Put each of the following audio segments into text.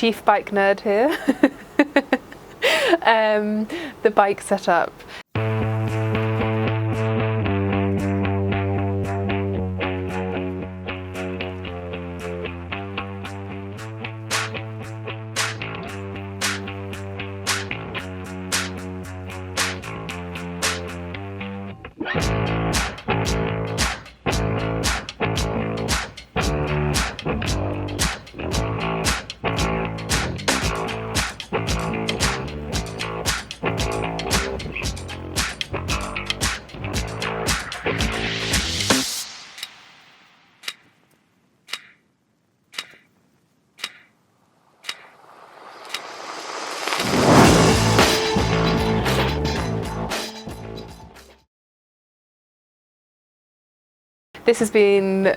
chief bike nerd here. The bike setup. This has been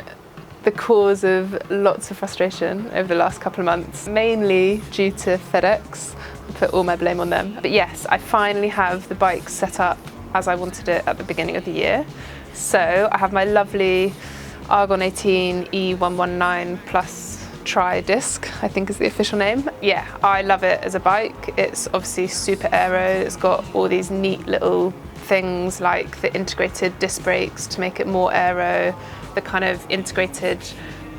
the cause of lots of frustration over the last couple of months, mainly due to FedEx. I put all my blame on them. But yes, I finally have the bike set up as I wanted it at the beginning of the year. So I have my lovely Argon18 E119 Plus Tri-Disc, I think is the official name. Yeah, I love it as a bike. It's obviously super aero. It's got all these neat little things like the integrated disc brakes to make it more aero, the kind of integrated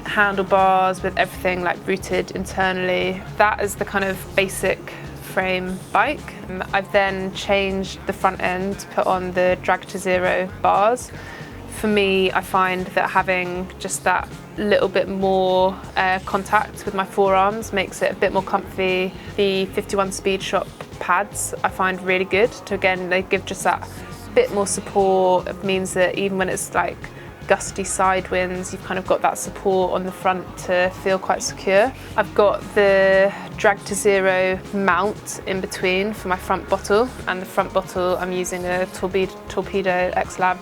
handlebars with everything like routed internally. That is the kind of basic frame bike. I've then changed the front end to put on the Drag to Zero bars. For me, I find that having just that little bit more contact with my forearms makes it a bit more comfy. The 51 Speed Shop pads I find really good. Again, they give just that bit more support. It means that even when it's like gusty side winds, you've kind of got that support on the front to feel quite secure. I've got the Drag to Zero mount in between for my front bottle, and the front bottle I'm using a Torpedo X-Lab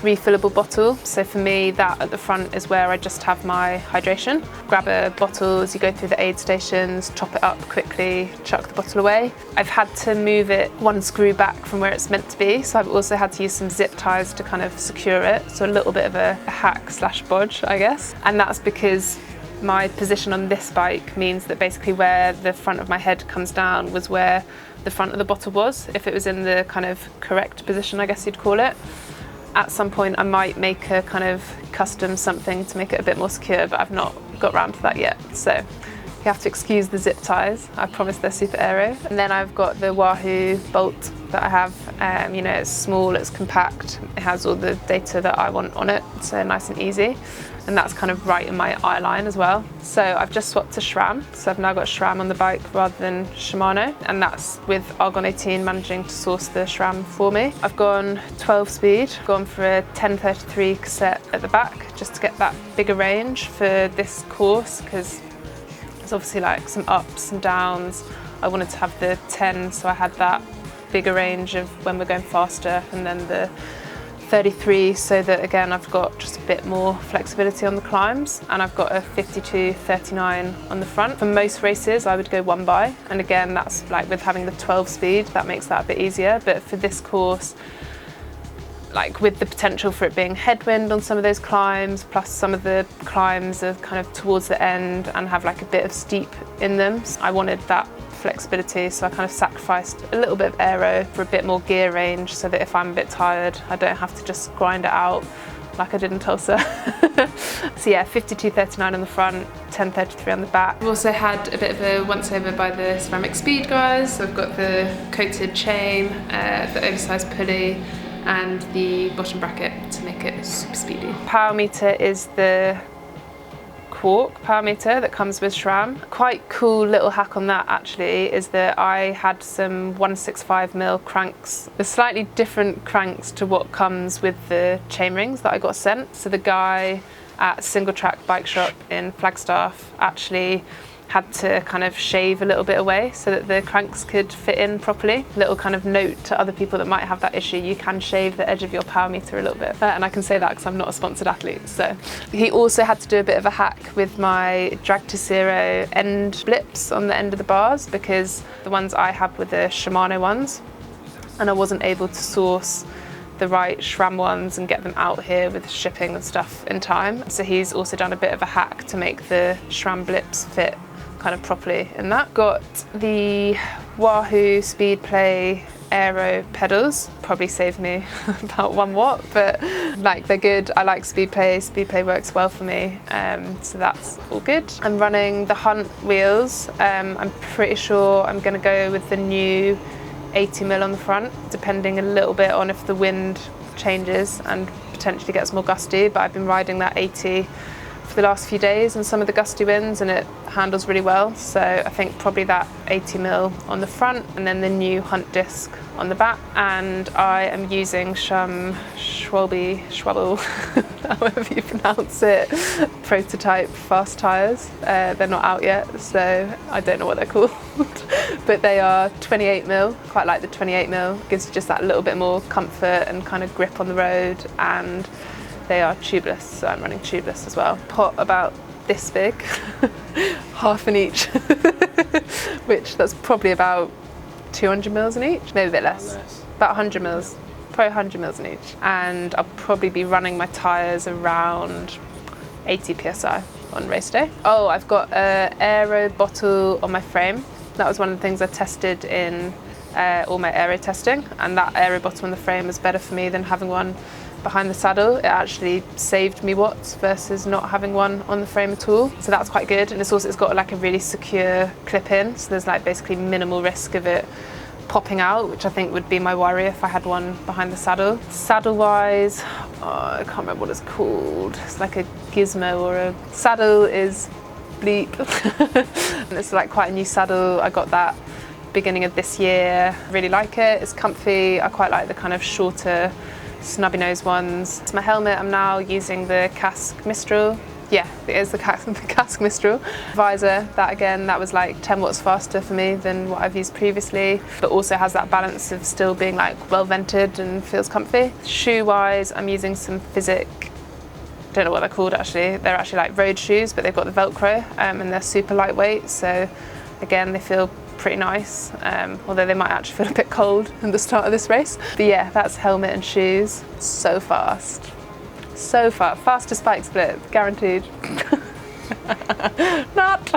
refillable bottle. So for me, that at the front is where I just have my hydration. Grab a bottle as you go through the aid stations, top it up quickly, chuck the bottle away. I've had to move it one screw back from where it's meant to be, so I've also had to use some zip ties to kind of secure it. So a little bit of a hack slash bodge, I guess. And that's because my position on this bike means that basically where the front of my head comes down was where the front of the bottle was, if it was in the kind of correct position, I guess you'd call it. At some point I might make a kind of custom something to make it a bit more secure, but I've not got around to that yet. So you have to excuse the zip ties. I promise they're super aero. And then I've got the Wahoo bolt that I have. You know, it's small, it's compact, it has all the data that I want on it, so nice and easy. And that's kind of right in my eye line as well. So I've just swapped to SRAM. So I've now got SRAM on the bike rather than Shimano. And that's with Argon18 managing to source the SRAM for me. I've gone 12 speed, gone for a 1033 cassette at the back, just to get that bigger range for this course, because there's obviously like some ups and downs. I wanted to have the 10, so I had that bigger range of when we're going faster, and then the 33, so that again I've got just a bit more flexibility on the climbs. And I've got a 52-39 on the front. For most races I would go 1x, and again that's like with having the 12 speed, that makes that a bit easier. But for this course, like with the potential for it being headwind on some of those climbs, plus some of the climbs are kind of towards the end and have like a bit of steep in them, I wanted that flexibility, so I kind of sacrificed a little bit of aero for a bit more gear range, so that if I'm a bit tired I don't have to just grind it out like I did in Tulsa. So yeah, 52-39 on the front, 1033 on the back. I've also had a bit of a once over by the Ceramic Speed guys, so I've got the coated chain, the oversized pulley, and the bottom bracket to make it super speedy. Power meter is the Quark power meter that comes with SRAM. Quite cool little hack on that actually is that I had some 165mm cranks. They're slightly different cranks to what comes with the chainrings that I got sent. So the guy at Single Track Bike Shop in Flagstaff actually had to kind of shave a little bit away so that the cranks could fit in properly. Little kind of note to other people that might have that issue, you can shave the edge of your power meter a little bit. And I can say that because I'm not a sponsored athlete. So he also had to do a bit of a hack with my Drag to Zero end blips on the end of the bars, because the ones I have were the Shimano ones, and I wasn't able to source the right SRAM ones and get them out here with shipping and stuff in time. So he's also done a bit of a hack to make the SRAM blips fit kind of properly in that. Got the Wahoo Speedplay Aero pedals, probably saved me about 1 watt, but like they're good. I like Speedplay. Speedplay works well for me, so that's all good. I'm running the Hunt wheels. I'm pretty sure I'm going to go with the new 80mm on the front, depending a little bit on if the wind changes and potentially gets more gusty, but I've been riding that 80 for the last few days and some of the gusty winds, and it handles really well, so I think probably that 80mm on the front and then the new Hunt disc on the back. And I am using some Schwabble, however you pronounce it, prototype fast tyres. They're not out yet, so I don't know what they're called, but they are 28mm. Quite like the 28mm, gives you just that little bit more comfort and kind of grip on the road, and they are tubeless, so I'm running tubeless as well. Pot about this big, half an each, which that's probably about 200ml in each, maybe a bit less, about 100ml, probably 100ml in each. And I'll probably be running my tyres around 80 psi on race day. Oh, I've got an Aero bottle on my frame. That was one of the things I tested in all my Aero testing, and that Aero bottle on the frame is better for me than having one behind the saddle. It actually saved me watts versus not having one on the frame at all, so that's quite good. And it's got like a really secure clip in, so there's like basically minimal risk of it popping out, which I think would be my worry if I had one behind the saddle. Saddle wise, I can't remember what it's called. It's like a gizmo, or a saddle is Bleep. And it's like quite a new saddle. I got that beginning of this year. Really like it. It's comfy. I quite like the kind of shorter snubby nose ones. It's my helmet. I'm now using the Casque Mistral. Yeah, it is the Casque Mistral. Visor, that again, that was like 10 watts faster for me than what I've used previously, but also has that balance of still being like well vented and feels comfy. Shoe wise, I'm using some Physic, don't know what they're called actually. They're actually like road shoes, but they've got the Velcro, and they're super lightweight. So again, they feel pretty nice, although they might actually feel a bit cold at the start of this race. But yeah, that's helmet and shoes. So fast. So fast. Fastest bike split, guaranteed. Not.